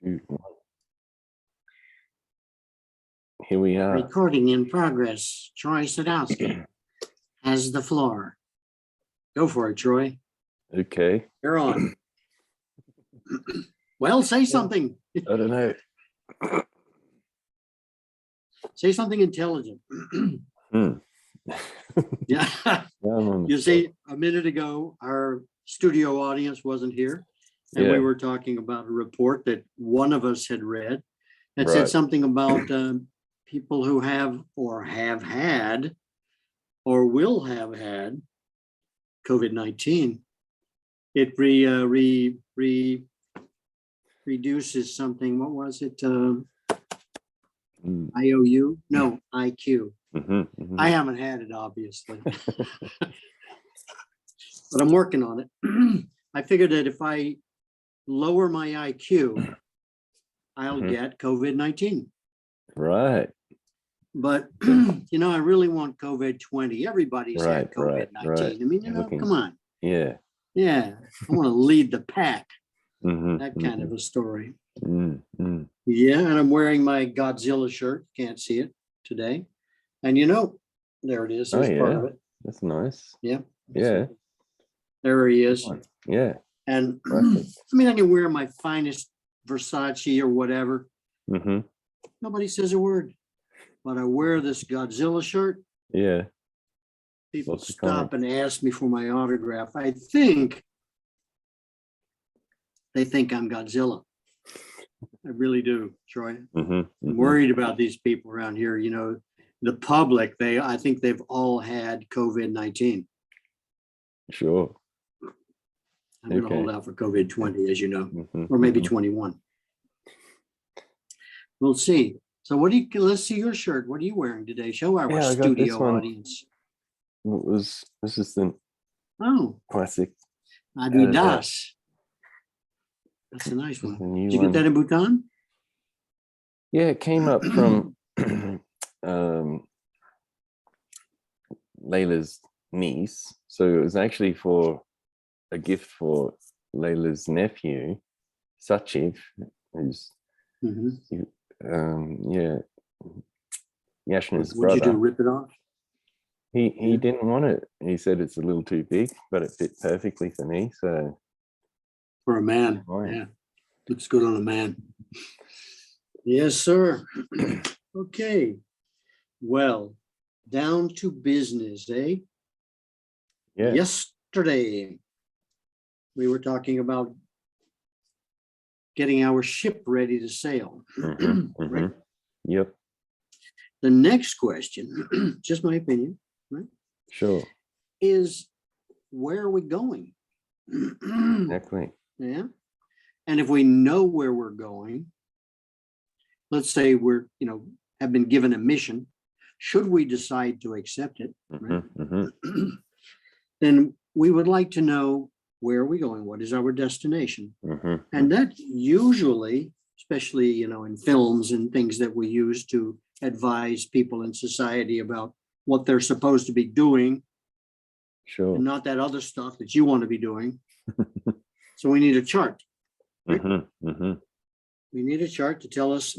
2, 1. Here we are. Recording in progress. Troy Sadowski has the floor. Go for it, Troy. Okay. You're on. Well, say something. I don't know. Say something intelligent. Yeah. You see, a minute ago, our studio audience wasn't here, and we were talking about a report that one of us had read that said something about people who have or have had or will have had COVID-19. It reduces something. What was it? IOU? No, IQ. I haven't had it, obviously, but I'm working on it. I figured that if I lower my IQ, I'll get COVID-19. Right. But, I really want COVID-20. Everybody's had COVID-19. Right. I mean, come on. Yeah. Yeah. I want to lead the pack. That kind of a story. Yeah. And I'm wearing my Godzilla shirt. Can't see it today. And there it is. There's part of it. That's nice. Yeah. Yeah. There he is. Yeah. And I can wear my finest Versace or whatever. Nobody says a word. But I wear this Godzilla shirt. Yeah. People stop and ask me for my autograph. I think they think I'm Godzilla. I really do, Troy. I'm worried about these people around here. The public, I think they've all had COVID-19. Sure. I'm going to hold out for COVID-20, as you know, or maybe 21. We'll see. So let's see your shirt. What are you wearing today? Show our studio audience. This is the classic Adidas. That's a nice one. Did you get that in Bhutan? Yeah, it came up from Layla's niece. So it was actually for a gift for Layla's nephew, Sachiv, who's Yashna's brother. What'd you do, rip it off? He didn't want it. He said it's a little too big, but it fit perfectly for me. So for a man, yeah, looks good on a man. Yes, sir. Okay. Well, down to business, eh? Yeah. Yesterday, we were talking about getting our ship ready to sail. Right? Yep. The next question, just my opinion, right? Sure. Is where are we going? Exactly. Yeah. And if we know where we're going, let's say we're, have been given a mission, should we decide to accept it, right? Then we would like to know where are we going? What is our destination? And that usually, especially, in films and things that we use to advise people in society about what they're supposed to be doing. Sure. And not that other stuff that you want to be doing. So we need a chart. Right? We need a chart to tell us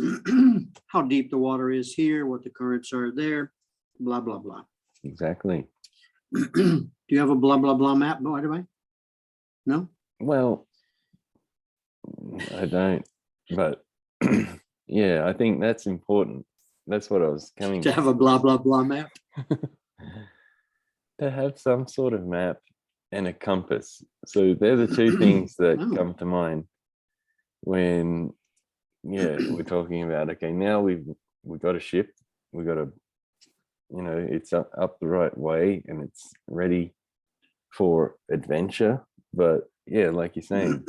how deep the water is here, what the currents are there, blah, blah, blah. Exactly. Do you have a blah, blah, blah map, by the way? No? Well, I don't, but yeah, I think that's important. That's what I was coming to have a blah, blah, blah map. To have some sort of map and a compass. So they're the two things that come to mind when, we're talking about, okay, now we've got a ship, we got a, it's up the right way and it's ready for adventure. But yeah, like you're saying,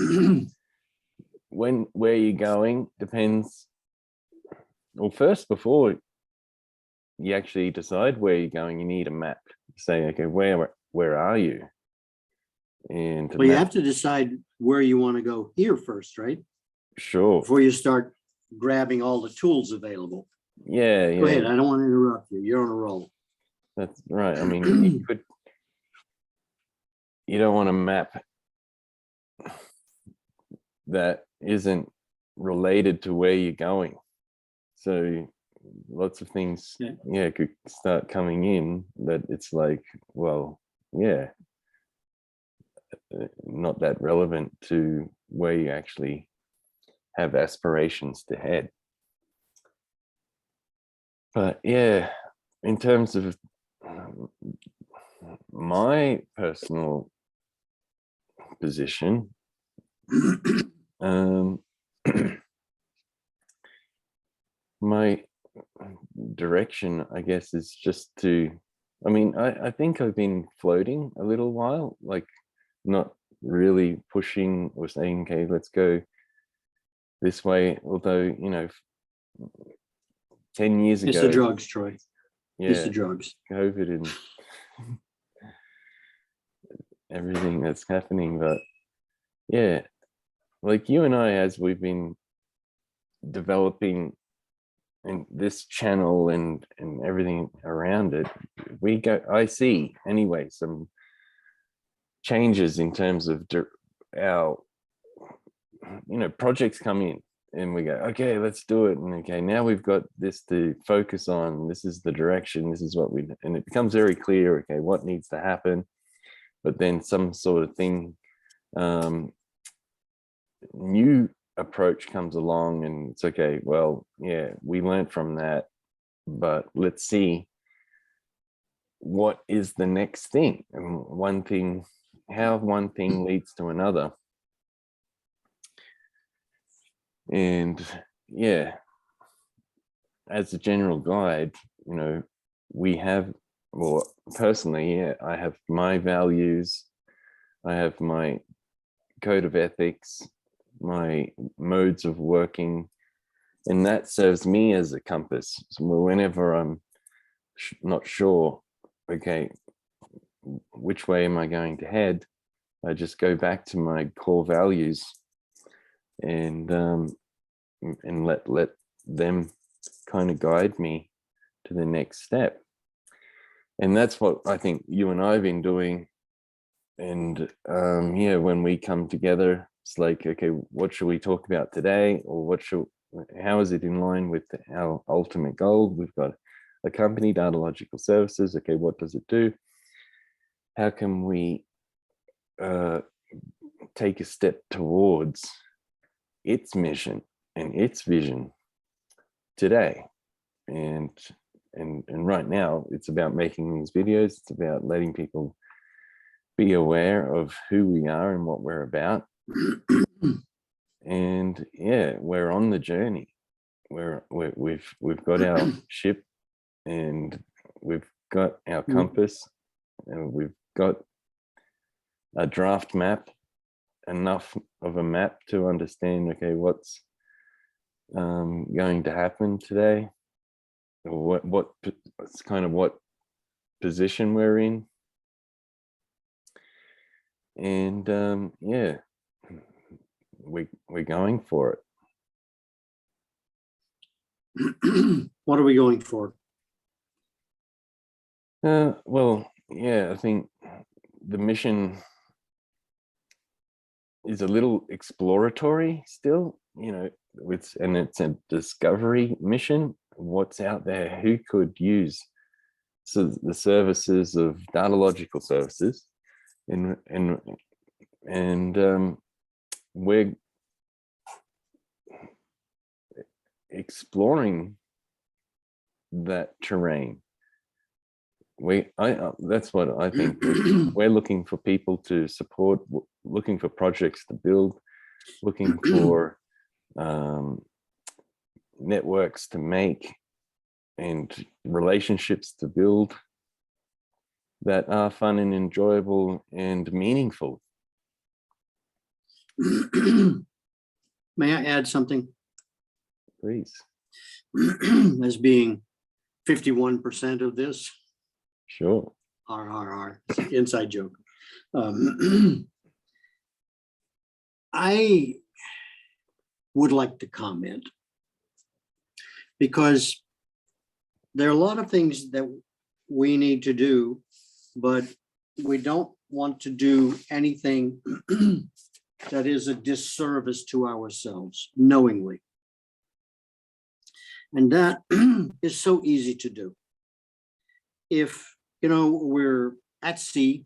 where you're going depends. Well, first, before you actually decide where you're going, you need a map. Say, okay, where are you? And well, you have to decide where you want to go here first, right? Sure. Before you start grabbing all the tools available. Yeah. Go ahead. I don't want to interrupt you. You're on a roll. That's right. I mean, you don't want a map that isn't related to where you're going. So lots of things, could start coming in that it's like, well, not that relevant to where you actually have aspirations to head. But yeah, in terms of my personal position, my direction, I guess, is just to, I think I've been floating a little while, like not really pushing or saying, okay, let's go this way. Although, 10 years ago. It's the drugs, Troy. Yeah. It's the drugs. COVID and everything that's happening. But yeah, like you and I, as we've been developing in this channel and everything around it, I see anyway some changes in terms of our projects come in and we go, okay, let's do it, and okay, now we've got this to focus on, this is the direction, this is what and it becomes very clear, okay, what needs to happen. But then some sort of thing, new approach comes along and it's okay, well, yeah, we learned from that, but let's see what is the next thing, and how one thing leads to another. And yeah, as a general guide, we have, well, personally, I have my values, I have my code of ethics, my modes of working, and that serves me as a compass. So whenever I'm not sure, okay, which way am I going to head, I just go back to my core values and let them kind of guide me to the next step. And that's what I think you and I have been doing. And when we come together, it's like, okay, what should we talk about today? Or how is it in line with our ultimate goal? We've got a company, Datalogical Services. Okay, what does it do? How can we take a step towards its mission and its vision today? And right now, it's about making these videos. It's about letting people be aware of who we are and what we're about. And yeah, we're on the journey. We've got our ship, and we've got our compass, and we've got a draft map, enough of a map to understand, okay, what's going to happen today, or what position we're in. And we're going for it. What are we going for? Well, yeah, I think the mission is a little exploratory still, it's a discovery mission. What's out there? Who could use the services of Datalogical Services? And we're exploring that terrain. That's what I think. We're looking for people to support, looking for projects to build, looking for networks to make, and relationships to build that are fun and enjoyable and meaningful. May I add something? Please. As being 51% of this. Sure. Inside joke. I would like to comment, because there are a lot of things that we need to do, but we don't want to do anything that is a disservice to ourselves knowingly. And that is so easy to do. If, we're at sea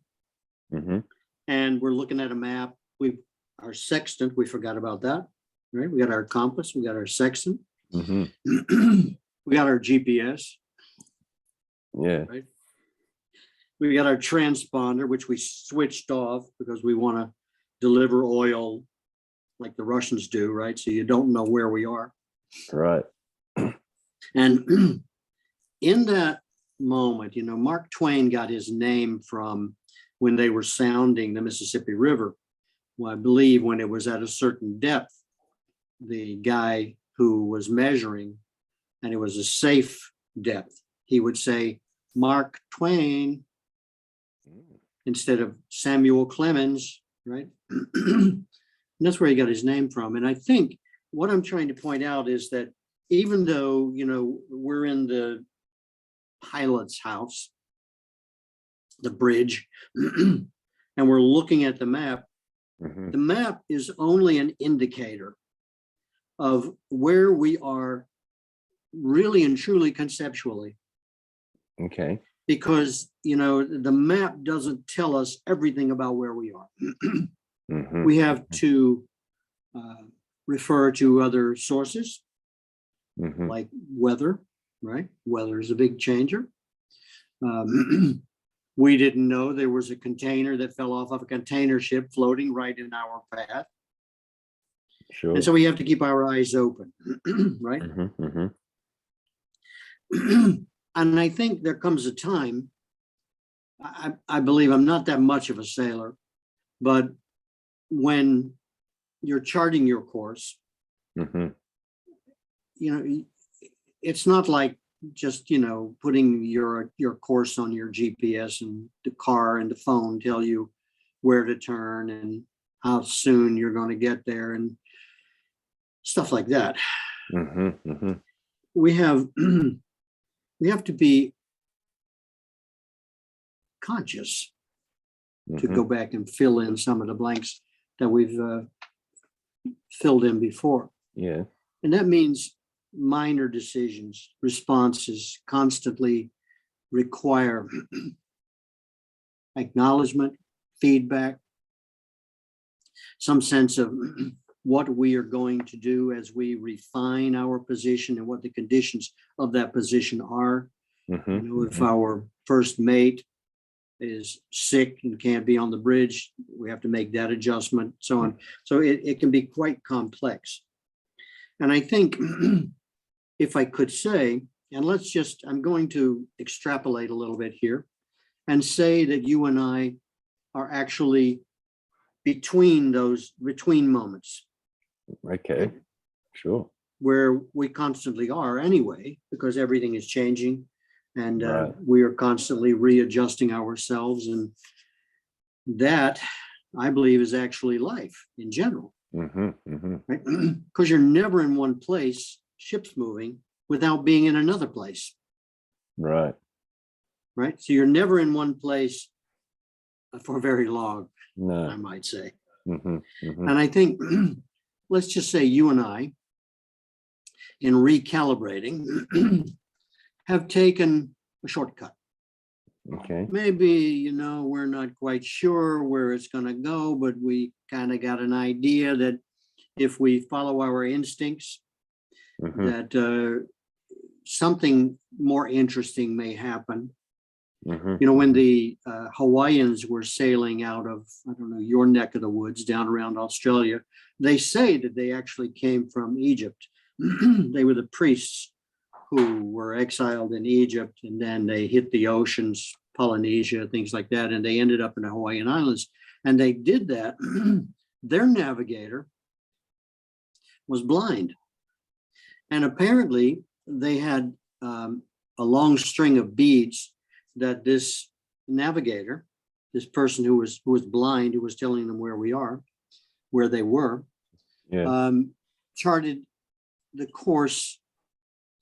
and we're looking at a map, our sextant, we forgot about that, right? We got our compass, we got our sextant, we got our GPS. Yeah. Right? We got our transponder, which we switched off because we want to deliver oil like the Russians do, right? So you don't know where we are. Right. And in that moment, Mark Twain got his name from when they were sounding the Mississippi River. Well, I believe when it was at a certain depth, the guy who was measuring, and it was a safe depth, he would say, Mark Twain, instead of Samuel Clemens, right? And that's where he got his name from. And I think what I'm trying to point out is that even though, we're in the pilot's house, the bridge, and we're looking at the map, the map is only an indicator of where we are really and truly conceptually. Okay. Because, the map doesn't tell us everything about where we are. We have to refer to other sources like weather, right? Weather is a big changer. We didn't know there was a container that fell off of a container ship floating right in our path. Sure. And so we have to keep our eyes open, right? And I think there comes a time, I believe I'm not that much of a sailor, but when you're charting your course, it's not like just, putting your course on your GPS and the car and the phone tell you where to turn and how soon you're going to get there and stuff like that. We have to be conscious to go back and fill in some of the blanks that we've filled in before. Yeah. And that means minor decisions, responses constantly require acknowledgement, feedback, some sense of what we are going to do as we refine our position and what the conditions of that position are. If our first mate is sick and can't be on the bridge, we have to make that adjustment, so on. So it can be quite complex. And I think if I could say, and I'm going to extrapolate a little bit here and say that you and I are actually between moments. Okay, sure. Where we constantly are anyway, because everything is changing and we are constantly readjusting ourselves. And that, I believe, is actually life in general. Right? Because you're never in one place, ships moving, without being in another place. Right. So you're never in one place for very long, I might say. And I think, let's just say you and I, in recalibrating, have taken a shortcut. Okay. Maybe, we're not quite sure where it's going to go, but we kind of got an idea that if we follow our instincts, that something more interesting may happen. When the Hawaiians were sailing out of, I don't know, your neck of the woods down around Australia, they say that they actually came from Egypt. They were the priests who were exiled in Egypt, and then they hit the oceans, Polynesia, things like that, and they ended up in the Hawaiian Islands. And they did that. Their navigator was blind. And apparently they had a long string of beads that this navigator, this person who was blind, who was telling them where they were, charted the course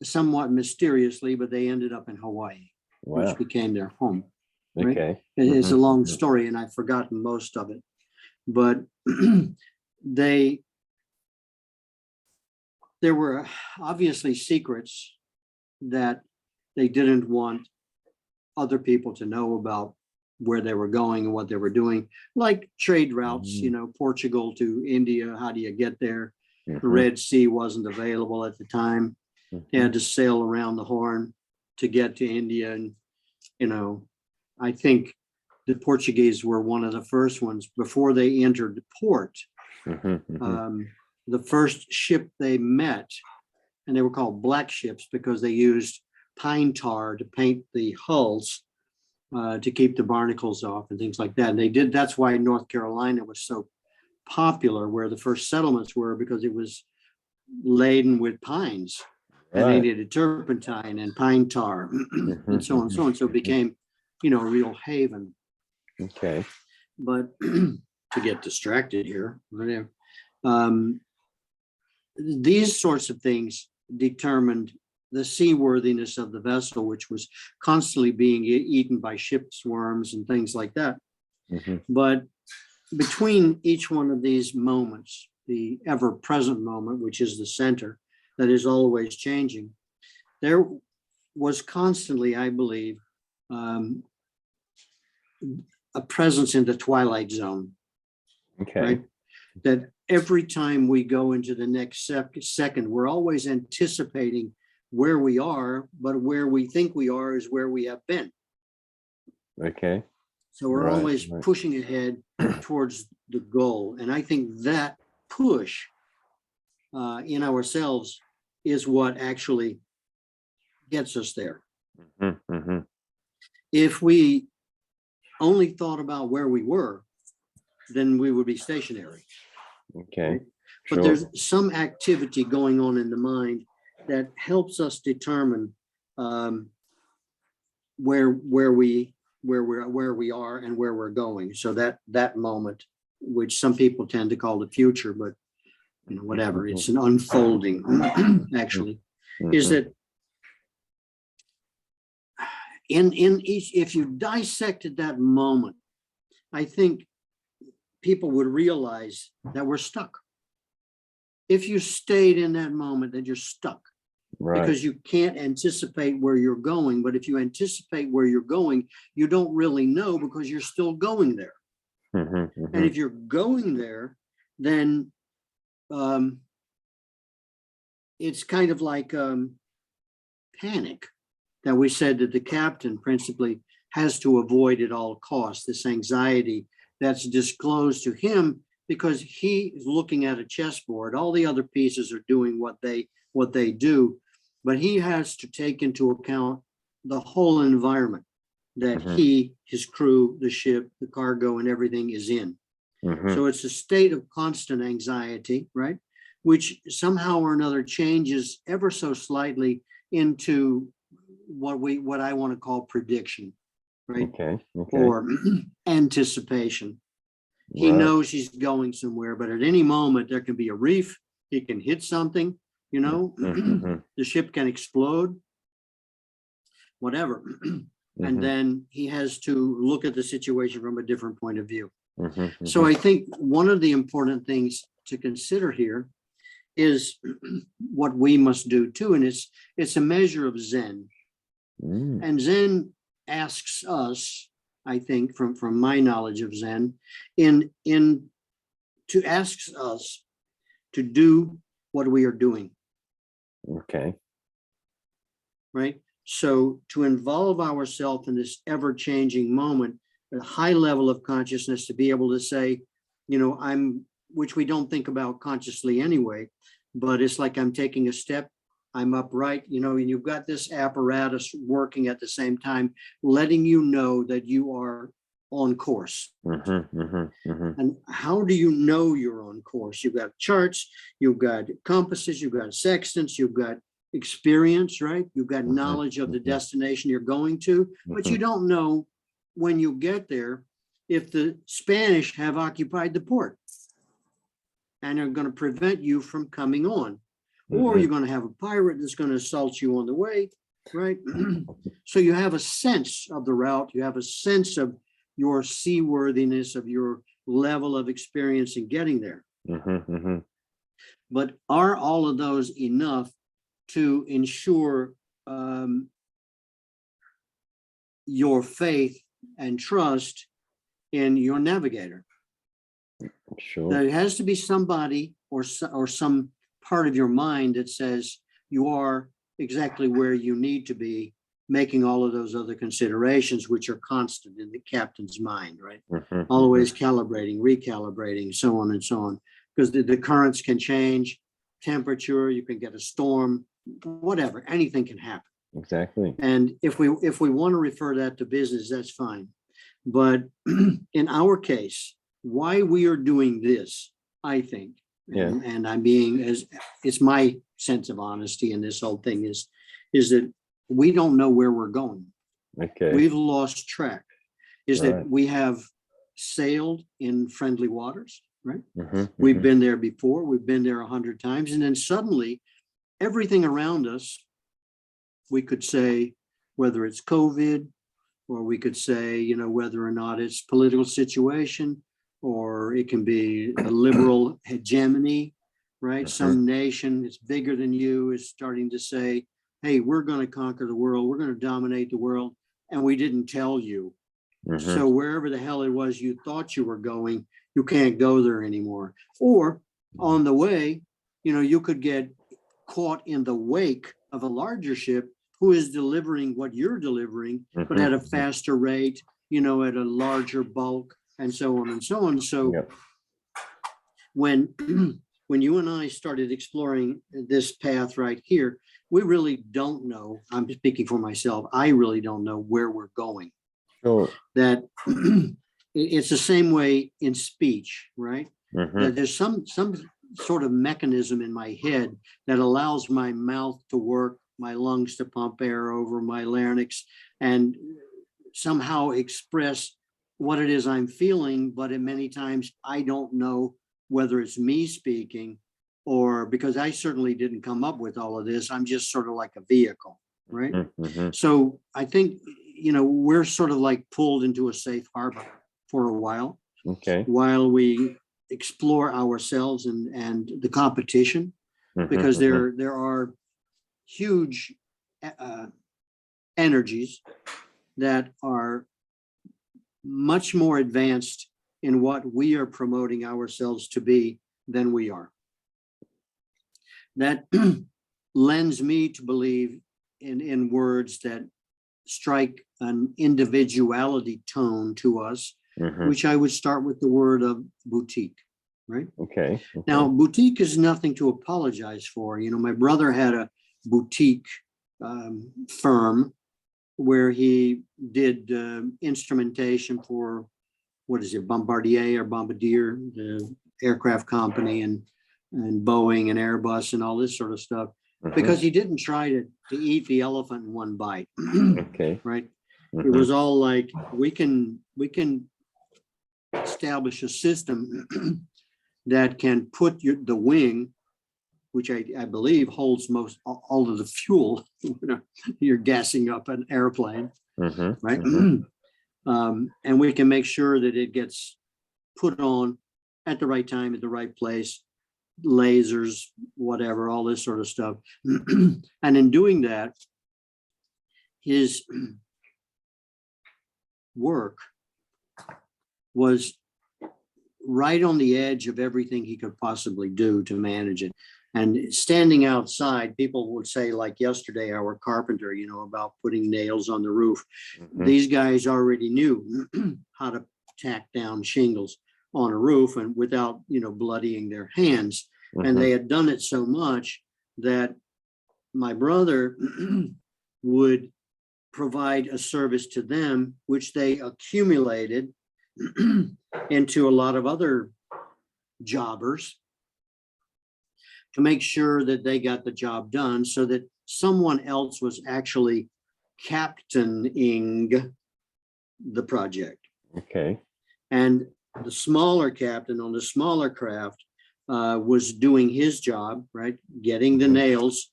somewhat mysteriously, but they ended up in Hawaii, which became their home. Right? Okay. It's a long story, and I've forgotten most of it. But there were obviously secrets that they didn't want other people to know about where they were going and what they were doing, like trade routes, Portugal to India. How do you get there? The Red Sea wasn't available at the time. They had to sail around the Horn to get to India. And, I think the Portuguese were one of the first ones before they entered the port. The first ship they met, and they were called black ships because they used pine tar to paint the hulls to keep the barnacles off and things like that. And that's why North Carolina was so popular, where the first settlements were, because it was laden with pines. And they needed turpentine and pine tar and so on and so on. So it became, a real haven. Okay. But to get distracted here, these sorts of things determined the seaworthiness of the vessel, which was constantly being eaten by ship's worms and things like that. But between each one of these moments, the ever-present moment, which is the center, that is always changing, there was constantly, I believe, a presence in the twilight zone. Okay. Right? That every time we go into the next second, we're always anticipating where we are, but where we think we are is where we have been. Okay. So we're always pushing ahead towards the goal. And I think that push in ourselves is what actually gets us there. If we only thought about where we were, then we would be stationary. Okay. Right? But there's some activity going on in the mind that helps us determine where we are and where we're going. So that moment, which some people tend to call the future, but whatever, it's an unfolding actually, is that in each, if you dissected that moment, I think people would realize that we're stuck. If you stayed in that moment, then you're stuck. Because you can't anticipate where you're going. But if you anticipate where you're going, you don't really know, because you're still going there. And if you're going there, then it's kind of like panic, that we said that the captain principally has to avoid at all costs, this anxiety that's disclosed to him because he is looking at a chessboard. All the other pieces are doing what they do, but he has to take into account the whole environment that he, his crew, the ship, the cargo, and everything is in. So it's a state of constant anxiety, right? Which somehow or another changes ever so slightly into what I want to call prediction, right? Or anticipation. He knows he's going somewhere, but at any moment there can be a reef. He can hit something, the ship can explode, whatever. And then he has to look at the situation from a different point of view. So I think one of the important things to consider here is what we must do too. And it's a measure of Zen. And Zen asks us, I think, from my knowledge of Zen, to ask us to do what we are doing. Okay. Right? So to involve ourselves in this ever-changing moment, a high level of consciousness, to be able to say, which we don't think about consciously anyway, but it's like I'm taking a step, I'm upright, and you've got this apparatus working at the same time, letting you know that you are on course. And how do you know you're on course? You've got charts, you've got compasses, you've got sextants, you've got experience, right? You've got knowledge of the destination you're going to, but you don't know when you get there if the Spanish have occupied the port and are going to prevent you from coming on, or you're going to have a pirate that's going to assault you on the way, right? So you have a sense of the route, you have a sense of your seaworthiness, of your level of experience in getting there. But are all of those enough to ensure your faith and trust in your navigator? Sure. There has to be somebody or some part of your mind that says you are exactly where you need to be, making all of those other considerations, which are constant in the captain's mind, right? Always calibrating, recalibrating, so on and so on. Because the currents can change, temperature, you can get a storm, whatever, anything can happen. Exactly. And if we want to refer that to business, that's fine. But in our case, why we are doing this, I think, and I'm being, as it's my sense of honesty in this whole thing is that we don't know where we're going. Okay. We've lost track. That we have sailed in friendly waters, right? We've been there before. We've been there 100 times. And then suddenly everything around us, we could say, whether it's COVID, or we could say, whether or not it's political situation, or it can be a liberal hegemony, right? Some nation that's bigger than you is starting to say, hey, we're going to conquer the world. We're going to dominate the world. And we didn't tell you. So wherever the hell it was you thought you were going, you can't go there anymore. Or on the way, you could get caught in the wake of a larger ship who is delivering what you're delivering, but at a faster rate, at a larger bulk, and so on and so on. So when you and I started exploring this path right here, we really don't know. I'm speaking for myself. I really don't know where we're going. Sure. That it's the same way in speech, right? That there's some sort of mechanism in my head that allows my mouth to work, my lungs to pump air over my larynx, and somehow express what it is I'm feeling. But in many times, I don't know whether it's me speaking, or because I certainly didn't come up with all of this. I'm just sort of like a vehicle, right? So I think, we're sort of like pulled into a safe harbor for a while. Okay. While we explore ourselves and the competition, because there are huge energies that are much more advanced in what we are promoting ourselves to be than we are. That lends me to believe in words that strike an individuality tone to us, which I would start with the word of boutique, right? Okay. Now, boutique is nothing to apologize for. My brother had a boutique firm where he did instrumentation for, Bombardier, the aircraft company, and Boeing and Airbus and all this sort of stuff, because he didn't try to eat the elephant in one bite. Okay. Right. It was all like, we can establish a system that can put the wing, which I believe holds all of the fuel. You're gassing up an airplane, right? And we can make sure that it gets put on at the right time, at the right place, lasers, whatever, all this sort of stuff. And in doing that, his work was right on the edge of everything he could possibly do to manage it. And standing outside, people would say, like yesterday, our carpenter, about putting nails on the roof. These guys already knew how to tack down shingles on a roof and without, bloodying their hands. And they had done it so much that my brother would provide a service to them, which they accumulated into a lot of other jobbers to make sure that they got the job done, so that someone else was actually captaining the project. Okay. And the smaller captain on the smaller craft was doing his job, right? Getting the nails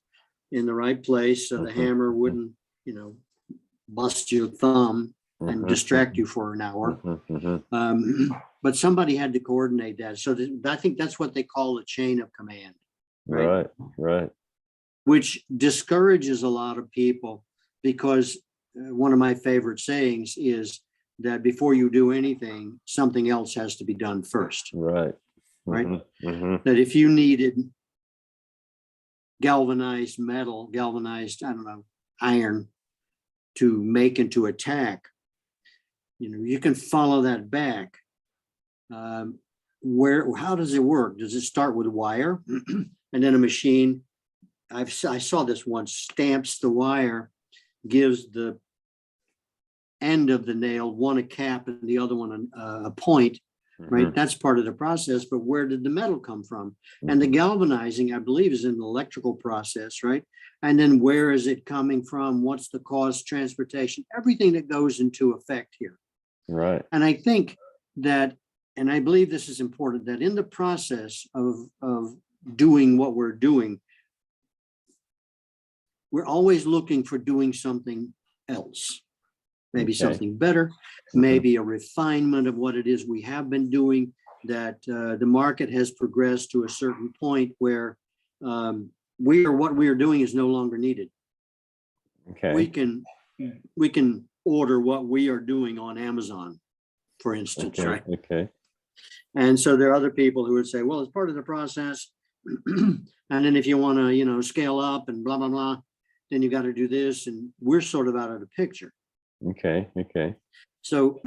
in the right place so the hammer wouldn't, bust your thumb and distract you for an hour. but somebody had to coordinate that. So I think that's what they call a chain of command. Right. Which discourages a lot of people, because one of my favorite sayings is that before you do anything, something else has to be done first. Right. That if you needed galvanized metal, galvanized, I don't know, iron to make into a tack, you can follow that back. How does it work? Does it start with wire and then a machine? I saw this once, stamps the wire, gives the end of the nail one a cap and the other one a point, right? That's part of the process. But where did the metal come from? And the galvanizing, I believe, is an electrical process, right? And then where is it coming from? What's the cost, transportation, everything that goes into effect here. Right. And I think that, and I believe this is important, that in the process of doing what we're doing, we're always looking for doing something else, maybe something better, maybe a refinement of what it is we have been doing, that the market has progressed to a certain point where what we are doing is no longer needed. Okay. We can order what we are doing on Amazon, for instance, right? Okay. And so there are other people who would say, well, it's part of the process. And then if you want to, scale up and blah, blah, blah, then you got to do this. And we're sort of out of the picture. Okay. So,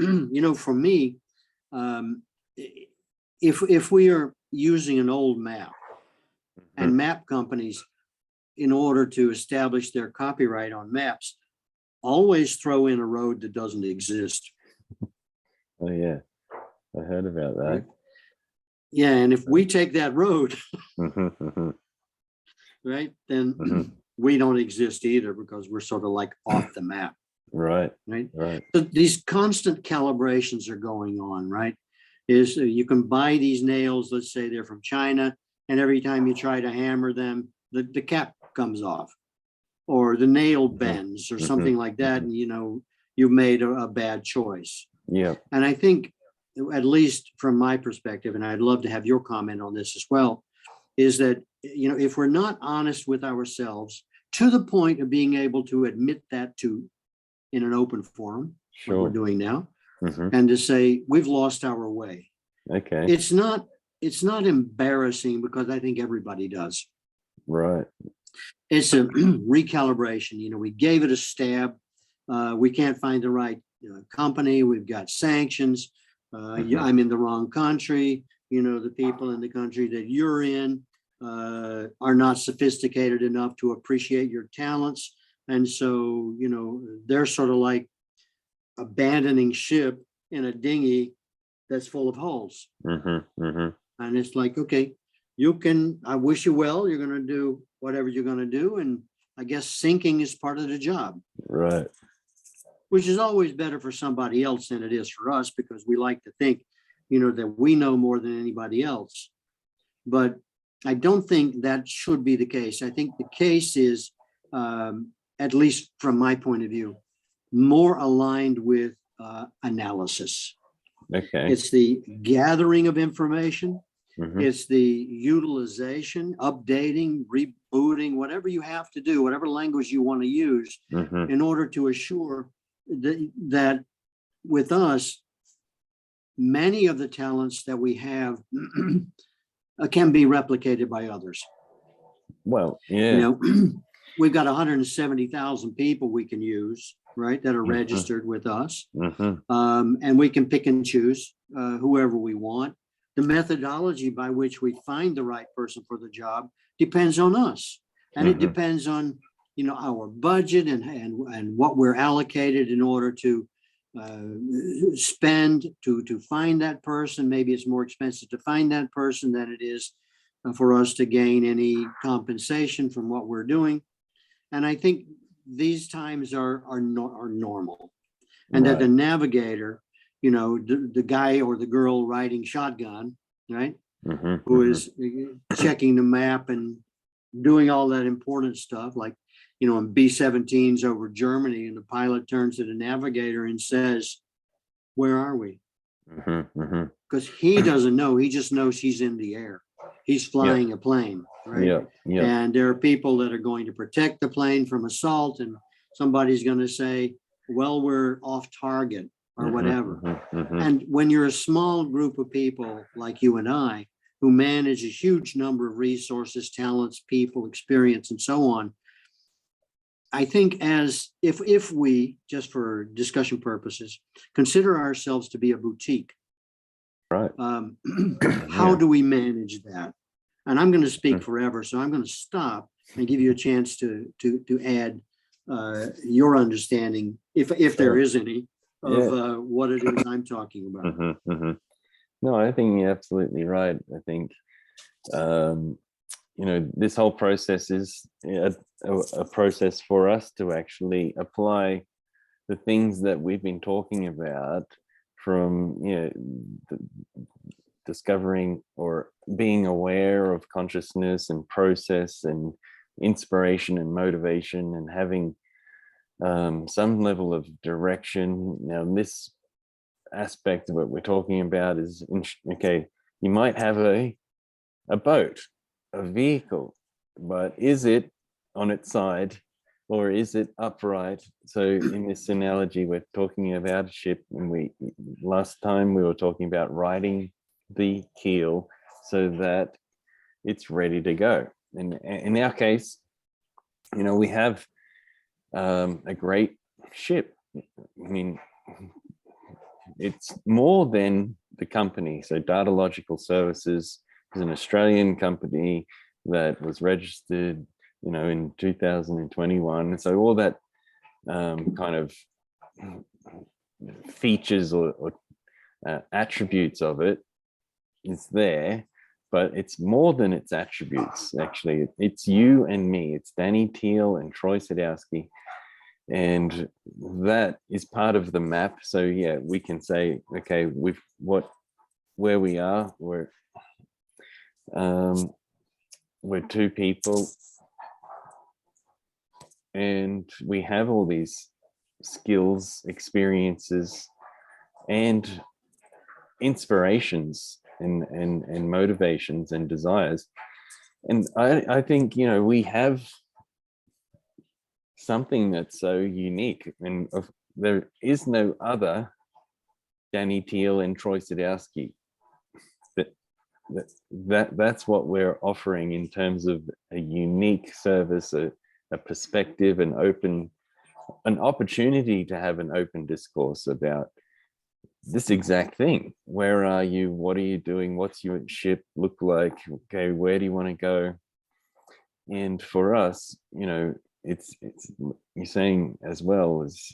for me, if we are using an old map, and map companies, in order to establish their copyright on maps, always throw in a road that doesn't exist. Oh yeah, I heard about that. Right? Yeah, and if we take that road, right, then we don't exist either, because we're sort of like off the map. Right. So these constant calibrations are going on, right? You can buy these nails, let's say they're from China, and every time you try to hammer them, the cap comes off, or the nail bends, or something like that, and you've made a bad choice. Yeah. And I think, at least from my perspective, and I'd love to have your comment on this as well, is that if we're not honest with ourselves to the point of being able to admit that in an open forum, what we're doing now, and to say we've lost our way. Okay. It's not embarrassing, because I think everybody does. Right. It's a recalibration. We gave it a stab. We can't find the right company. We've got sanctions. I'm in the wrong country. The people in the country that you're in are not sophisticated enough to appreciate your talents. And so, they're sort of like abandoning ship in a dinghy that's full of holes. And it's like, okay, I wish you well, you're going to do whatever you're going to do. And I guess sinking is part of the job. Right. Which is always better for somebody else than it is for us, because we like to think, that we know more than anybody else. But I don't think that should be the case. I think the case is, at least from my point of view, more aligned with analysis. Okay. It's the gathering of information. It's the utilization, updating, rebooting, whatever you have to do, whatever language you want to use, in order to assure that with us, many of the talents that we have can be replicated by others. Well, yeah. We've got 170,000 people we can use, right, that are registered with us. And we can pick and choose whoever we want. The methodology by which we find the right person for the job depends on us. And it depends on, our budget and what we're allocated in order to spend to find that person. Maybe it's more expensive to find that person than it is for us to gain any compensation from what we're doing. And I think these times are normal, and that the navigator, the guy or the girl riding shotgun, right, who is checking the map and doing all that important stuff, like, in B-17s over Germany, and the pilot turns to the navigator and says, "Where are we?" because he doesn't know. He just knows he's in the air. He's flying a plane, right? And there are people that are going to protect the plane from assault, and somebody's going to say, well, we're off target or whatever. And when you're a small group of people like you and I, who manage a huge number of resources, talents, people, experience, and so on, I think as if we, just for discussion purposes, consider ourselves to be a boutique, right? How do we manage that? And I'm going to speak forever, so I'm going to stop and give you a chance to add your understanding, if there is any, of what it is I'm talking about. No, I think you're absolutely right. I think this whole process is a process for us to actually apply the things that we've been talking about, from discovering or being aware of consciousness and process and inspiration and motivation, and having some level of direction. Now, this aspect of what we're talking about is, okay, you might have a boat, a vehicle, but is it on its side or is it upright? So in this analogy, we're talking about a ship, and last time we were talking about riding the keel so that it's ready to go. And in our case, we have a great ship. I mean, it's more than the company. So Data Logical Services is an Australian company that was registered, in 2021. So all that kind of features or attributes of it is there, but it's more than its attributes. Actually, it's you and me. It's Danny Teal and Troy Sadowski. And that is part of the map. So yeah, we can say, okay, where we are, we're two people, and we have all these skills, experiences, and inspirations, and motivations and desires. And I think, we have something that's so unique, and there is no other Danny Teal and Troy Sadowski. That's what we're offering in terms of a unique service, a perspective, an opportunity to have an open discourse about this exact thing. Where are you? What are you doing? What's your ship look like? Okay, where do you want to go? And for us, it's you're saying as well, is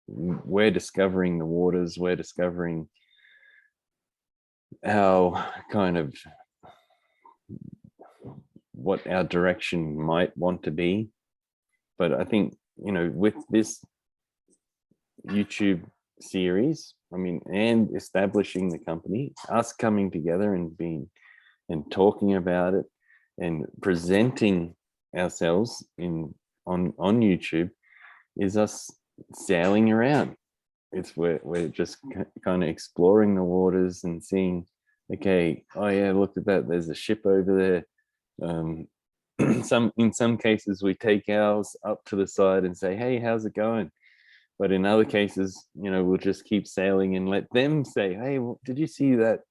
we're discovering the waters, we're discovering our kind of what our direction might want to be. But I think, with this YouTube series, and establishing the company, us coming together and talking about it and presenting ourselves on YouTube, is us sailing around. We're just kind of exploring the waters and seeing, okay, oh yeah, look at that, there's a ship over there. In some cases we take ours up to the side and say, hey, how's it going? But in other cases, we'll just keep sailing and let them say, hey, did you see that?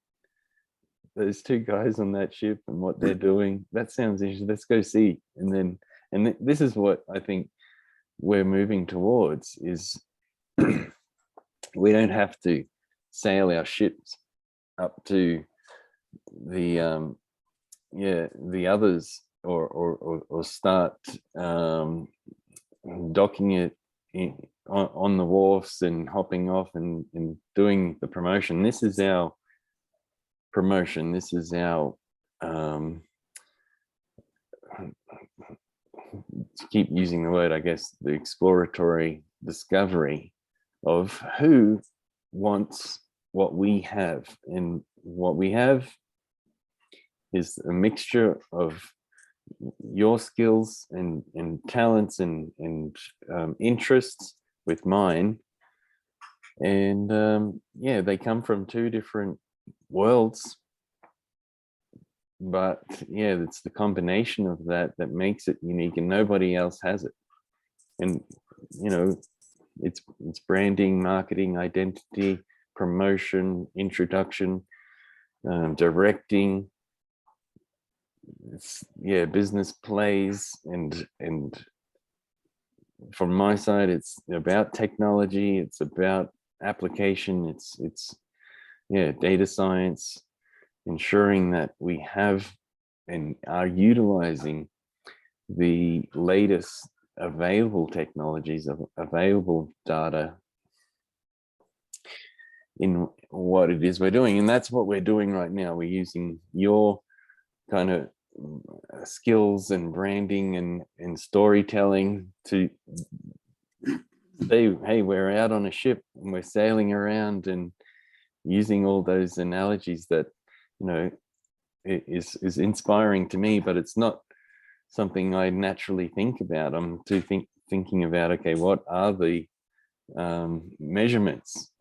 There's two guys on that ship and what they're doing. That sounds interesting. Let's go see. And this is what I think we're moving towards, is we don't have to sail our ships up to the others, or start docking it on the wharfs and hopping off and doing the promotion. This is our promotion. This is our to keep using the word, I guess, the exploratory discovery of who wants what we have. And what we have is a mixture of your skills and talents and interests with mine, And yeah, they come from two different worlds, but yeah, it's the combination of that that makes it unique, and nobody else has it. And you know, it's branding, marketing, identity, promotion, introduction, directing. It's, yeah, business plays, and from my side, it's about technology. It's about application. It's yeah, data science, ensuring that we have and are utilizing the latest available technologies, available data in what it is we're doing. And that's what we're doing right now. We're using your kind of skills and branding and storytelling to say, hey, we're out on a ship and we're sailing around, and using all those analogies that, you know, is inspiring to me, but it's not something I naturally think about. I'm thinking about, okay, what are the measurements?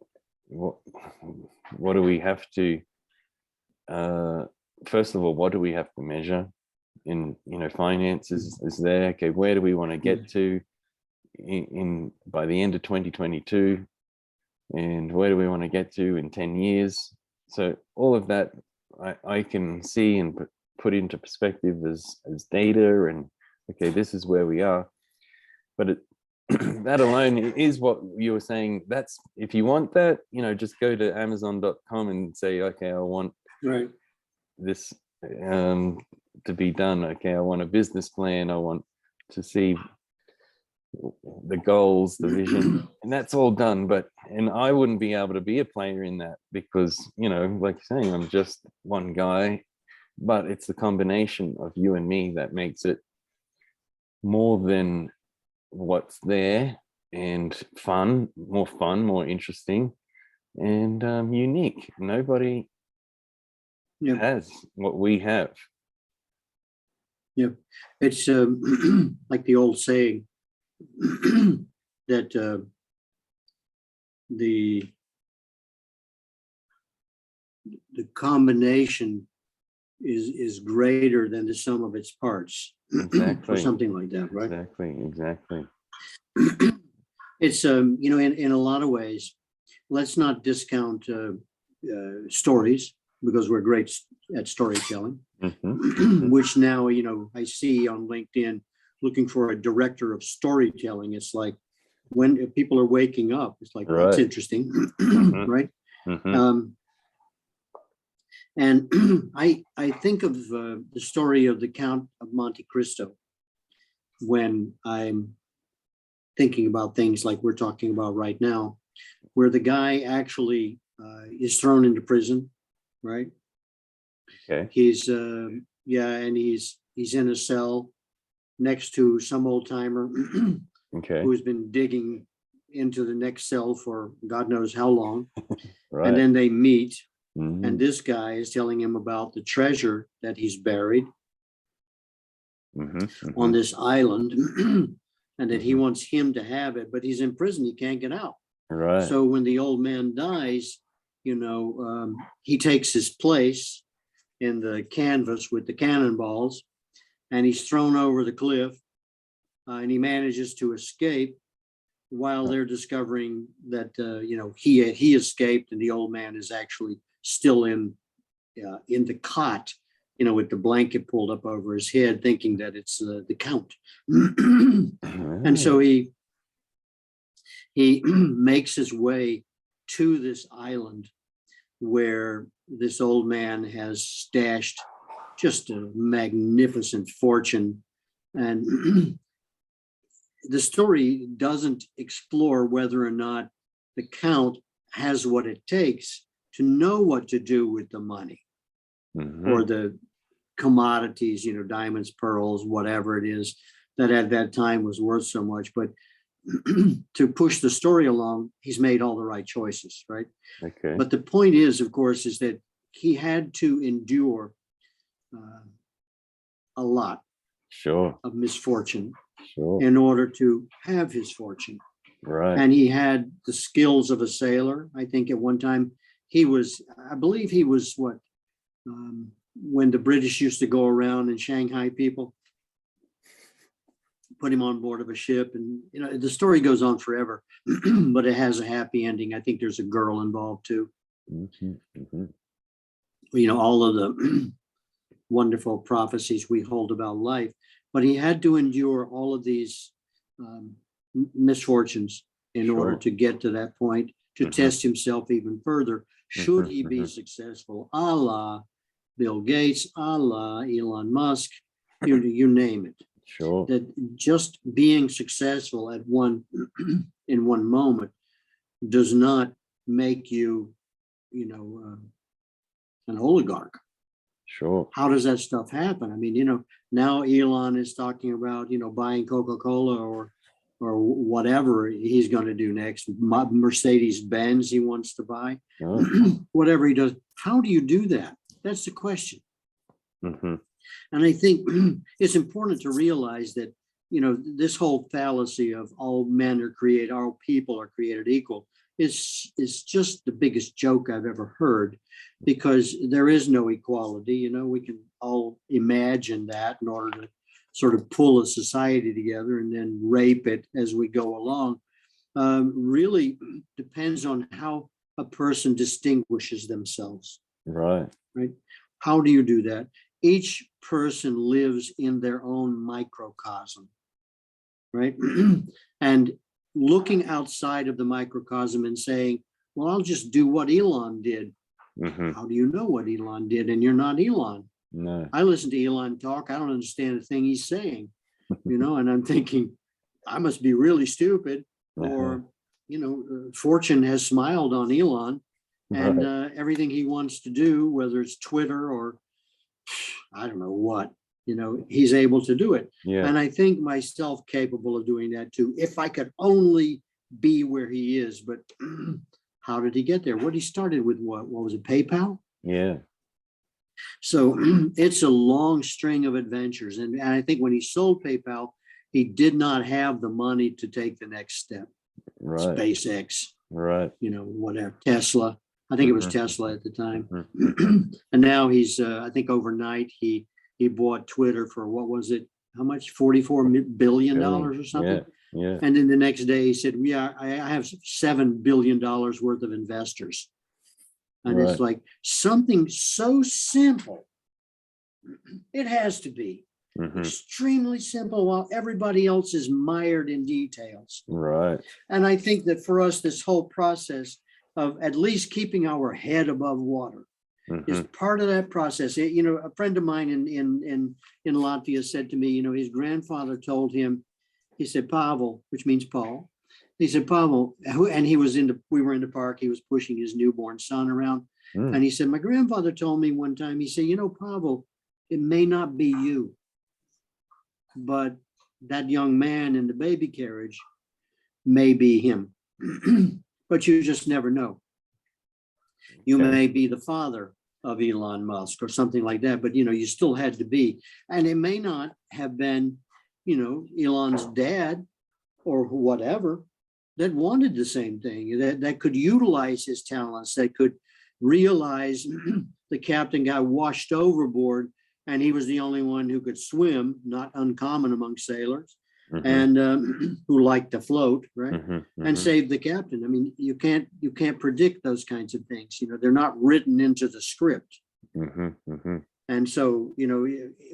What do we have to, first of all, what do we have to measure in, you know, finances is there. Okay, where do we want to get to in by the end of 2022, and where do we want to get to in 10 years? So all of that I can see and put into perspective as data, and okay, this is where we are. But it, that alone is what you were saying. That's, if you want that, you know, just go to amazon.com and say, okay, I want this to be done. Okay, I want a business plan. I want to see the goals, the vision, and that's all done. And I wouldn't be able to be a player in that because, you know, like you're saying, I'm just one guy. But it's the combination of you and me that makes it more than what's there, and more interesting, and unique. Nobody has what we have. Yeah, it's like the old saying that the combination is greater than the sum of its parts. Exactly. Or something like that, right? Exactly. It's you know, in a lot of ways, let's not discount stories, because we're great at storytelling. Which now, you know, I see on LinkedIn looking for a director of storytelling. It's like when people are waking up, it's like, that's interesting, right? And I think of the story of the Count of Monte Cristo when I'm thinking about things like we're talking about right now, where the guy actually is thrown into prison, right? Okay. He's yeah, and he's in a cell next to some old timer okay, who's been digging into the next cell for God knows how long. Right. And then they meet, and this guy is telling him about the treasure that he's buried on this island, and that he wants him to have it, but he's in prison, he can't get out. Right. So when the old man dies, you know, he takes his place in the canvas with the cannonballs, and he's thrown over the cliff, and he manages to escape while they're discovering that you know, he escaped, and the old man is actually still in the cot, you know, with the blanket pulled up over his head, thinking that it's the Count. And so he makes his way to this island where this old man has stashed just a magnificent fortune. And the story doesn't explore whether or not the Count has what it takes to know what to do with the money or the commodities, you know, diamonds, pearls, whatever it is that at that time was worth so much. But to push the story along, he's made all the right choices, right? Okay. But the point is, of course, is that he had to endure a lot of misfortune in order to have his fortune. Right. And he had the skills of a sailor. I think at one time I believe he was when the British used to go around and Shanghai people, put him on board of a ship. And, the story goes on forever, but it has a happy ending. I think there's a girl involved too. All of the wonderful prophecies we hold about life, but he had to endure all of these misfortunes in order to get to that point, to test himself even further. Should he be successful, a la Bill Gates, a la Elon Musk, you name it. Sure. That just being successful at in one moment does not make you, an oligarch. Sure. How does that stuff happen? I mean, now Elon is talking about, buying Coca-Cola or whatever he's going to do next. Mercedes-Benz he wants to buy. Whatever he does. How do you do that? That's the question. And I think it's important to realize that, this whole fallacy of all men are created, all people are created equal is just the biggest joke I've ever heard, because there is no equality. We can all imagine that in order to sort of pull a society together and then rape it as we go along. Really depends on how a person distinguishes themselves. Right. How do you do that? Each person lives in their own microcosm, right? And looking outside of the microcosm and saying, well, I'll just do what Elon did. How do you know what Elon did? And you're not Elon. No. I listen to Elon talk. I don't understand a thing he's saying, and I'm thinking, I must be really stupid. Or, fortune has smiled on Elon, and everything he wants to do, whether it's Twitter or I don't know what, he's able to do it. Yeah. And I think myself capable of doing that too, if I could only be where he is. But how did he get there? He started with what was it, PayPal? Yeah. So it's a long string of adventures. And I think when he sold PayPal, he did not have the money to take the next step. Right. SpaceX. Right. Whatever. Tesla. I think it was Tesla at the time. And now he's, I think overnight, he bought Twitter for, what was it? How much? $44 billion or something? Yeah. And then the next day he said, I have $7 billion worth of investors. And it's like something so simple. It has to be extremely simple while everybody else is mired in details. Right. And I think that for us, this whole process of at least keeping our head above water is part of that process. A friend of mine in Latvia said to me, his grandfather told him, he said, Pavel, which means Paul. He said, Pavel, and we were in the park, he was pushing his newborn son around. And he said, my grandfather told me one time, he said, Pavel, it may not be you, but that young man in the baby carriage may be him. But you just never know. You may be the father of Elon Musk or something like that, but you still had to be. And it may not have been, Elon's dad or whatever that wanted the same thing, that could utilize his talents, that could realize the captain got washed overboard and he was the only one who could swim, not uncommon among sailors. And who like to float, right? And save the captain. I mean, you can't predict those kinds of things. They're not written into the script. And so,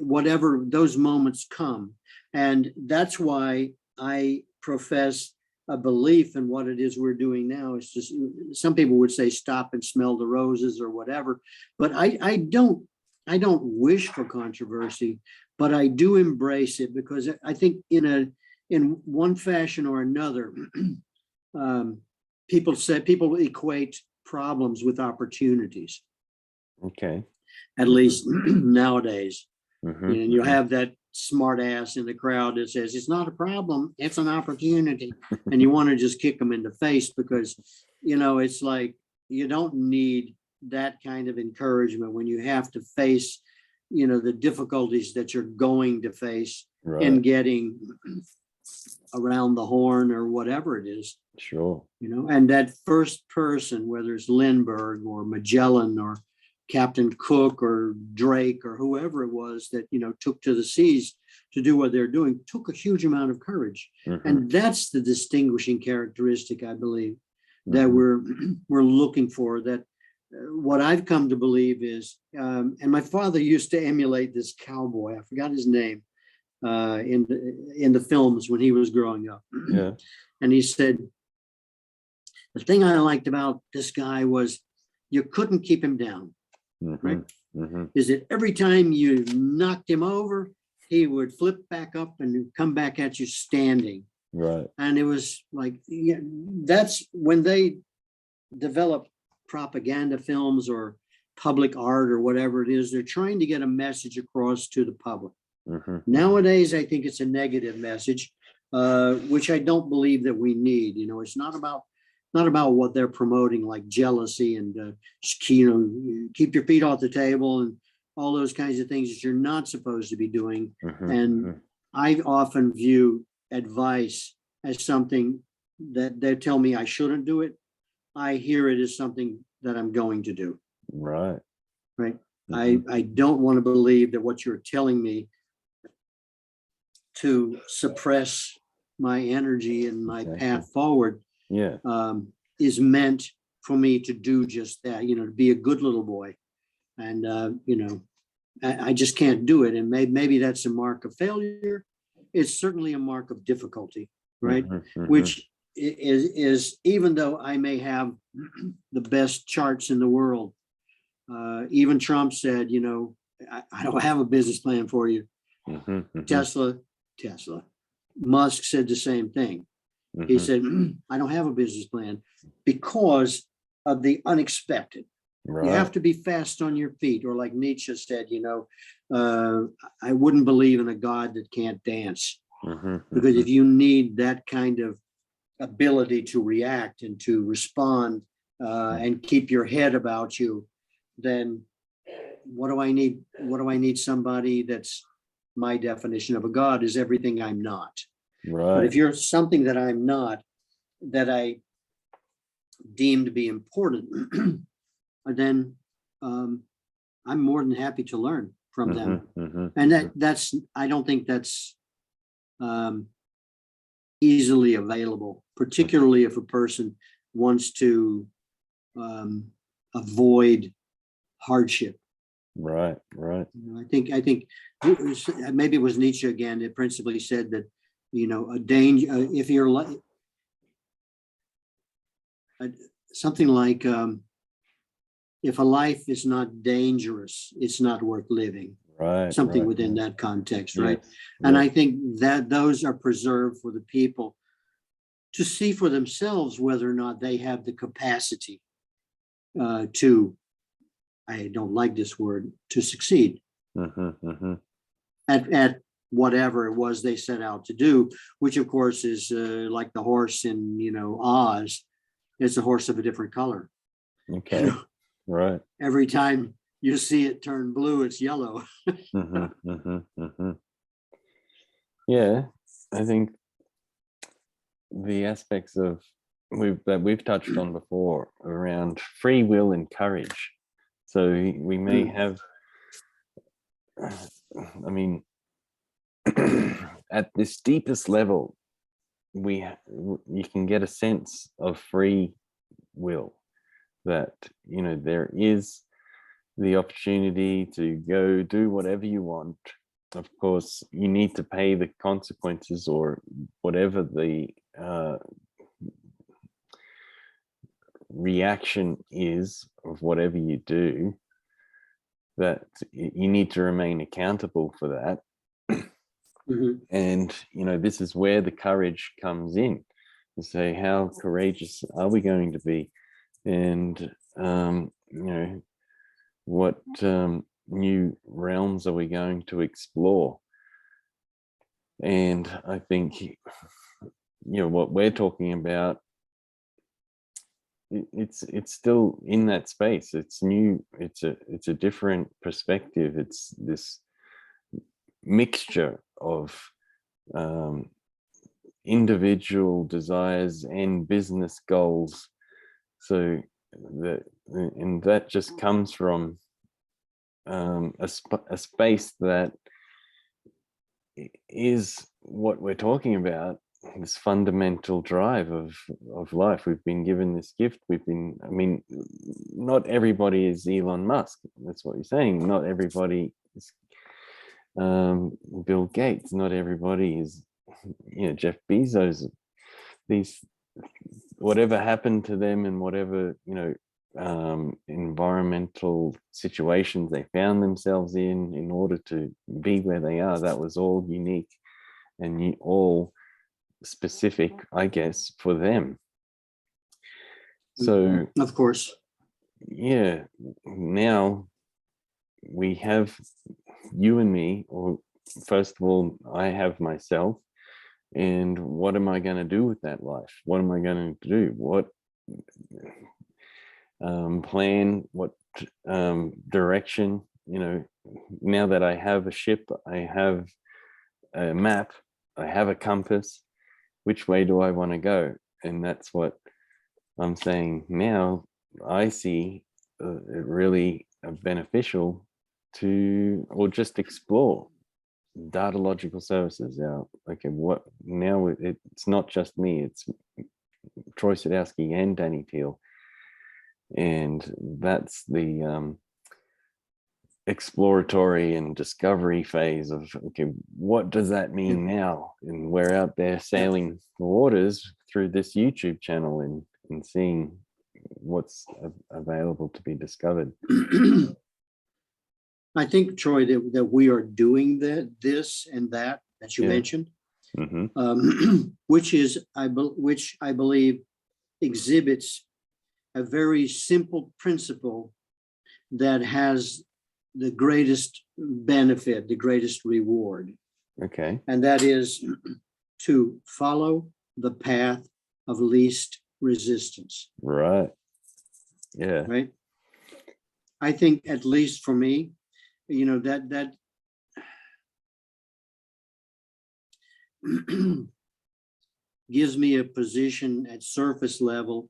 whatever those moments come, and that's why I profess a belief in what it is we're doing now. It's just, some people would say stop and smell the roses or whatever, but I don't wish for controversy. But I do embrace it because I think in one fashion or another, people equate problems with opportunities. Okay. At least nowadays. And you have that smart ass in the crowd that says it's not a problem, it's an opportunity. And you want to just kick them in the face because, it's like you don't need that kind of encouragement when you have to face the difficulties that you're going to face in getting around the horn or whatever it is. Sure. And that first person, whether it's Lindbergh or Magellan or Captain Cook or Drake or whoever it was that, took to the seas to do what they're doing, took a huge amount of courage. And that's the distinguishing characteristic, I believe, that we're looking for. That what I've come to believe is, and my father used to emulate this cowboy, I forgot his name, in the films when he was growing up. Yeah. And he said, the thing I liked about this guy was you couldn't keep him down, right? Is that every time you knocked him over, he would flip back up and come back at you standing. Right. And it was like, that's when they develop propaganda films or public art or whatever it is, they're trying to get a message across to the public. Nowadays, I think it's a negative message, which I don't believe that we need. It's not about what they're promoting, like jealousy and keep your feet off the table and all those kinds of things that you're not supposed to be doing. And I often view advice as something that they tell me I shouldn't do it. I hear it as something that I'm going to do. Right. I don't want to believe that what you're telling me to suppress my energy and my path forward is meant for me to do just that, to be a good little boy. And, I just can't do it. And maybe that's a mark of failure. It's certainly a mark of difficulty, right? Which is, even though I may have the best charts in the world, even Trump said, I don't have a business plan for you. Tesla. Musk said the same thing. He said, I don't have a business plan because of the unexpected. Right. You have to be fast on your feet. Or like Nietzsche said, I wouldn't believe in a God that can't dance. Because if you need that kind of ability to react and to respond and keep your head about you, then what do I need? What do I need? Somebody that's my definition of a God is everything I'm not. Right. But if you're something that I'm not, that I deem to be important, then I'm more than happy to learn from them. And that's I don't think that's easily available, particularly if a person wants to avoid hardship. Right. I think maybe it was Nietzsche again that principally said that, a danger, if you're like something like, if a life is not dangerous, it's not worth living. Right. Something within that context, right? Yes. And I think that those are preserved for the people to see for themselves whether or not they have the capacity to, I don't like this word, to succeed at whatever it was they set out to do, which of course is like the horse in, Oz. It's a horse of a different color. Okay. Right. Every time you see it turn blue, it's yellow. Yeah, I think the aspects of that we've touched on before around free will and courage. So we may have, I mean, at this deepest level, you can get a sense of free will, that there is the opportunity to go do whatever you want. Of course, you need to pay the consequences or whatever the reaction is of whatever you do, that you need to remain accountable for that. And this is where the courage comes in, to say, how courageous are we going to be, and what new realms are we going to explore? And I think what we're talking about, it's still in that space. It's new. It's a different perspective. It's this mixture of individual desires and business goals. So that just comes from a space that is what we're talking about, this fundamental drive of life. We've been given this gift. I mean, not everybody is Elon Musk. That's what you're saying. Not everybody is Bill Gates. Not everybody is, Jeff Bezos. These, whatever happened to them and whatever, environmental situations they found themselves in order to be where they are, that was all unique and all specific, I guess, for them. So of course, yeah, now we have you and me, or first of all, I have myself, and what am I going to do with that life? What am I going to do? What plan, what direction? Now that I have a ship, I have a map, I have a compass, which way do I want to go? And that's what I'm saying now. I see it really beneficial to, or just explore data logical services. Okay, what now? It's not just me, it's Troy Sadowski and Danny Teal. And that's the exploratory and discovery phase of, okay, what does that mean now? And we're out there sailing the waters through this YouTube channel and seeing what's available to be discovered. I think, Troy, that we are doing this and that you mentioned, which I believe exhibits a very simple principle that has the greatest benefit, the greatest reward. Okay. And that is to follow the path of least resistance. Right. Yeah. Right. I think, at least for me, that gives me a position at surface level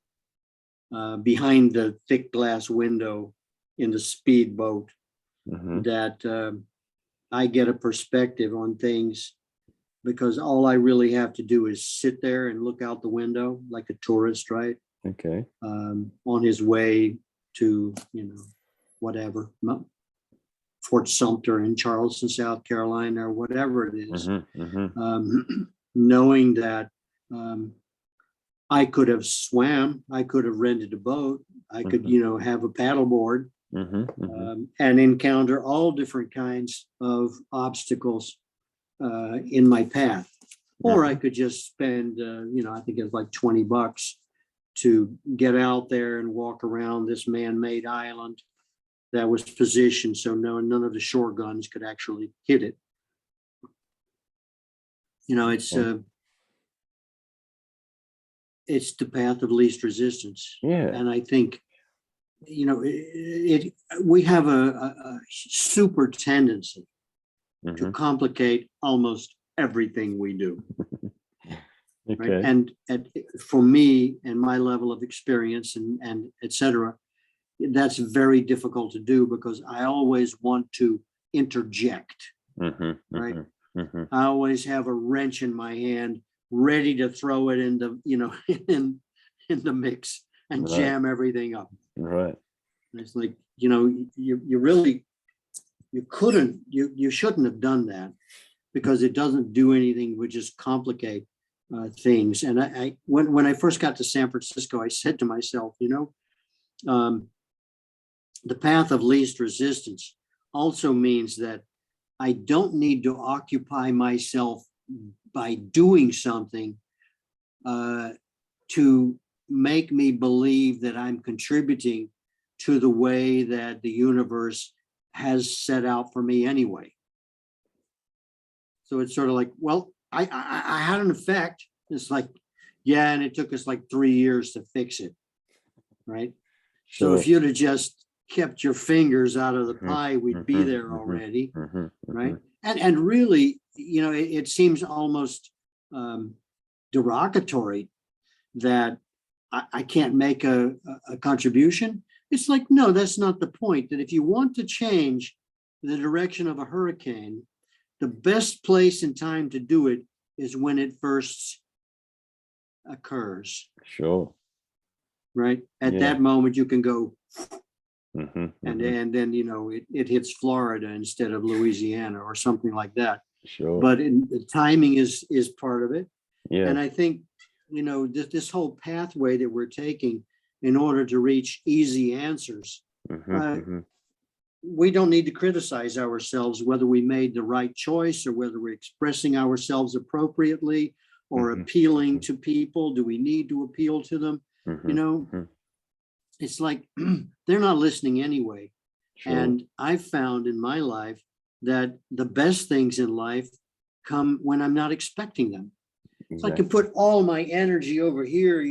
behind the thick glass window in the speedboat, that I get a perspective on things, because all I really have to do is sit there and look out the window like a tourist, right? Okay. On his way to, whatever, Fort Sumter in Charleston, South Carolina, or whatever it is, knowing that I could have swam, I could have rented a boat, I could, have a paddleboard, and encounter all different kinds of obstacles in my path. Or I could just spend, I think it's like $20 to get out there and walk around this man-made island that was positioned so none of the shore guns could actually hit it. It's the path of least resistance. Yeah. And I think, we have a super tendency to complicate almost everything we do. Okay. Right? And for me and my level of experience and et cetera, that's very difficult to do, because I always want to interject. Right. I always have a wrench in my hand, ready to throw it in the, in the mix and jam everything up. Right. And it's like, you shouldn't have done that, because it doesn't do anything but just complicate things. And I when I first got to San Francisco, I said to myself, the path of least resistance also means that I don't need to occupy myself by doing something to make me believe that I'm contributing to the way that the universe has set out for me anyway. So it's sort of like, well, I had an effect. It's like, yeah, and it took us like 3 years to fix it, right? Sure. So if you'd have just kept your fingers out of the pie, we'd be there already, right? And really, it seems almost derogatory that I can't make a contribution. It's like, no, that's not the point. That if you want to change the direction of a hurricane, the best place and time to do it is when it first occurs. Sure. Right. At that moment, you can go, and then it hits Florida instead of Louisiana or something like that. Sure. But the timing is part of it. Yeah. And I think this whole pathway that we're taking in order to reach easy answers. We don't need to criticize ourselves whether we made the right choice or whether we're expressing ourselves appropriately or appealing to people. Do we need to appeal to them? It's like they're not listening anyway. Sure. And I've found in my life that the best things in life come when I'm not expecting them. Exactly. So I can put all my energy over here,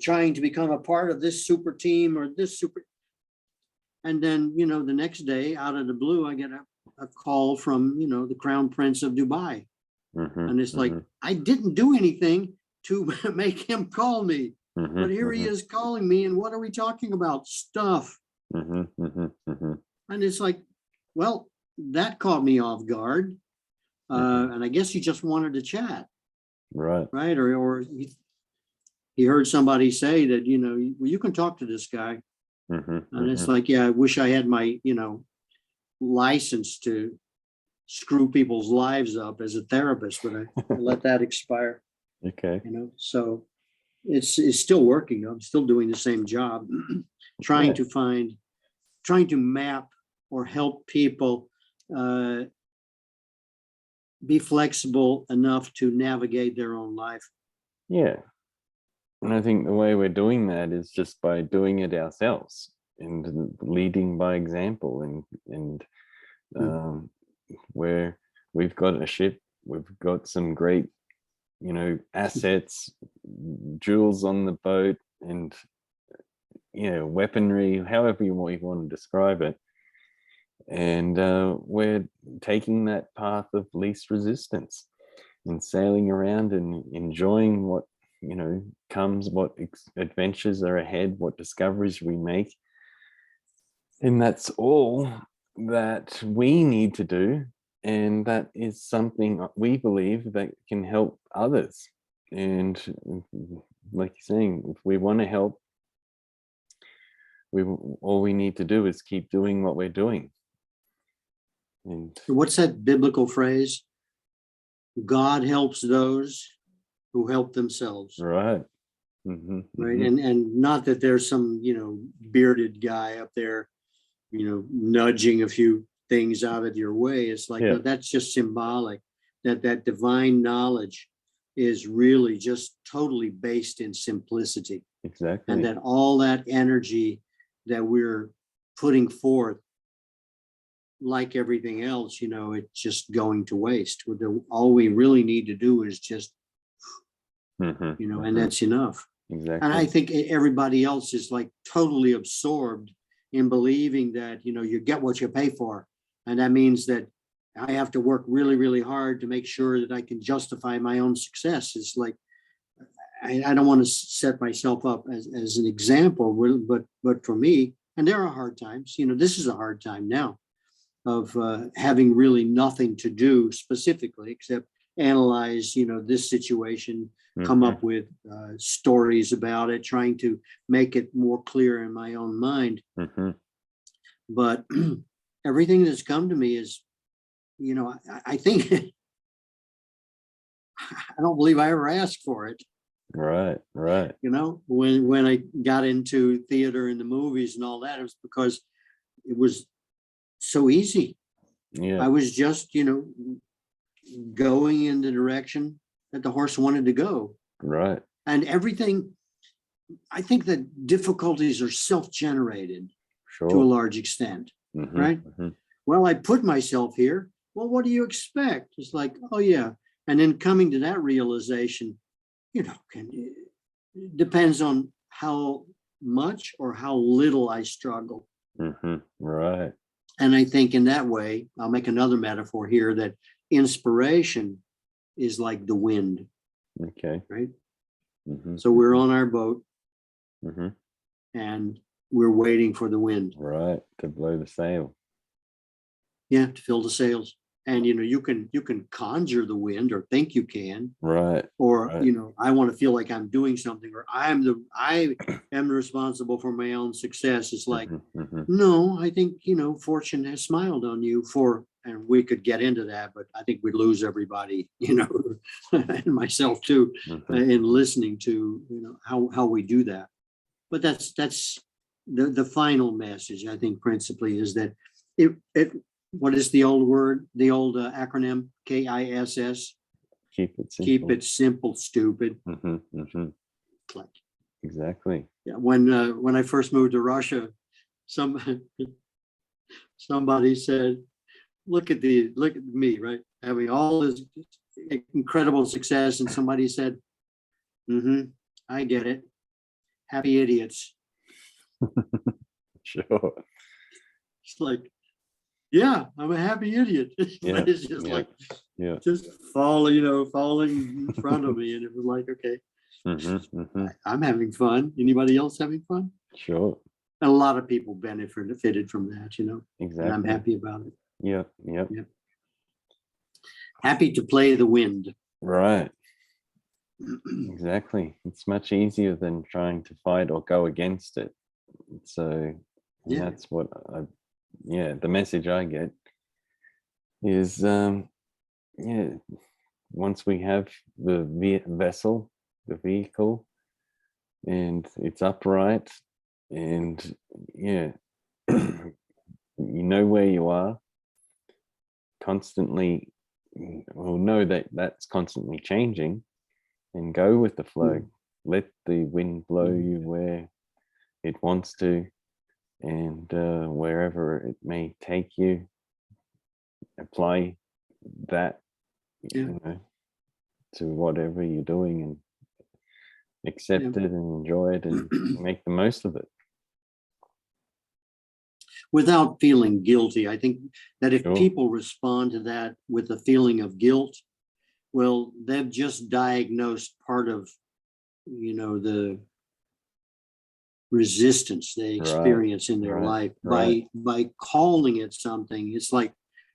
trying to become a part of this super team or this super. And then, the next day out of the blue, I get a call from, the Crown Prince of Dubai. And it's like, I didn't do anything to make him call me. But here he is calling me. And what are we talking about? Stuff. And it's like, well, that caught me off guard. And I guess he just wanted to chat. Right. Right. Or he heard somebody say that, well, you can talk to this guy. And it's like, yeah, I wish I had my, license to screw people's lives up as a therapist, but I let that expire. Okay. So it's still working. I'm still doing the same job, trying to map or help people be flexible enough to navigate their own life. Yeah. And I think the way we're doing that is just by doing it ourselves and leading by example, and where we've got a ship, we've got some great, assets, jewels on the boat, and weaponry, however you want to describe it. And we're taking that path of least resistance and sailing around and enjoying what comes, what adventures are ahead, what discoveries we make. And that's all that we need to do. And that is something we believe that can help others. And like you're saying, if we want to help, all we need to do is keep doing what we're doing. And what's that biblical phrase? God helps those who help themselves. Right. Right. And not that there's some, bearded guy up there, nudging a few things out of your way. It's like, no, that's just symbolic, that divine knowledge is really just totally based in simplicity. Exactly. And that all that energy that we're putting forth, like everything else, it's just going to waste. All we really need to do is just, and that's enough. Exactly. And I think everybody else is like totally absorbed in believing that, you get what you pay for. And that means that I have to work really, really hard to make sure that I can justify my own success. It's like, I don't want to set myself up as an example, but for me, and there are hard times, this is a hard time now of having really nothing to do specifically except analyze, this situation, come up with stories about it, trying to make it more clear in my own mind. But everything that's come to me is, I think, I don't believe I ever asked for it. Right. When I got into theater and the movies and all that, it was because it was so easy. Yeah. I was just, going in the direction that the horse wanted to go. Right. And everything, I think that difficulties are self-generated to a large extent, right? Well, I put myself here. Well, what do you expect? It's like, oh yeah. And then coming to that realization, it depends on how much or how little I struggle. Right. And I think in that way, I'll make another metaphor here, that inspiration is like the wind. Okay. right? Mm-hmm. So we're on our boat Mm-hmm. and we're waiting for the wind. Right, to blow the sail. Yeah, to fill the sails. And you can conjure the wind or think you can, Right. or right. I want to feel like I'm doing something, or I am responsible for my own success. It's like, no, I think fortune has smiled on you and we could get into that, but I think we'd lose everybody, and myself too, in listening to how we do that. But that's the final message, I think, principally is that it what is the old word, the old acronym, KISS? Keep it simple. Keep it simple, stupid. Like, exactly. Yeah, when I first moved to Russia, somebody said, look at me, right? Having all this incredible success. And somebody said, I get it. Happy idiots. Sure. It's like, yeah, I'm a happy idiot. Yeah, But it's just like, yeah, just falling in front of me. And it was like, okay, I'm having fun. Anybody else having fun? Sure. And a lot of people benefited from that, Exactly. And I'm happy about it. Yep. Happy to play the wind. Right. Exactly. It's much easier than trying to fight or go against it. So that's what the message I get is, once we have the vessel, the vehicle, and it's upright, and you know where you are, constantly, well, know that that's constantly changing, and go with the flow. Let the wind blow you where it wants to, and wherever it may take you, apply that to whatever you're doing, and accept it and enjoy it and make the most of it without feeling guilty. I think that if people respond to that with a feeling of guilt, well, they've just diagnosed part of the resistance they experience in their life by calling it something. It's like,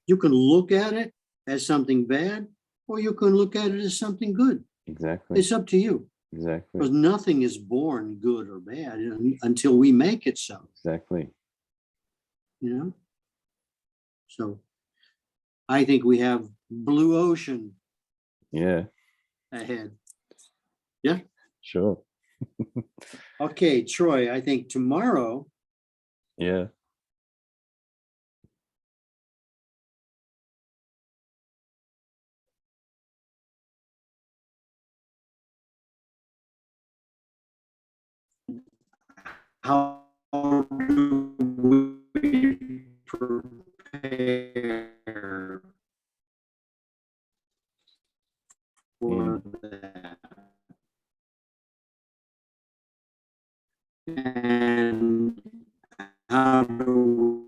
you can look at it as something bad, or you can look at it as something good. Exactly. It's up to you. Exactly. Because nothing is born good or bad until we make it so. Exactly. So I think we have blue ocean ahead. Yeah. Sure. Okay, Troy, I think tomorrow. Yeah. How do we prepare for that? And how do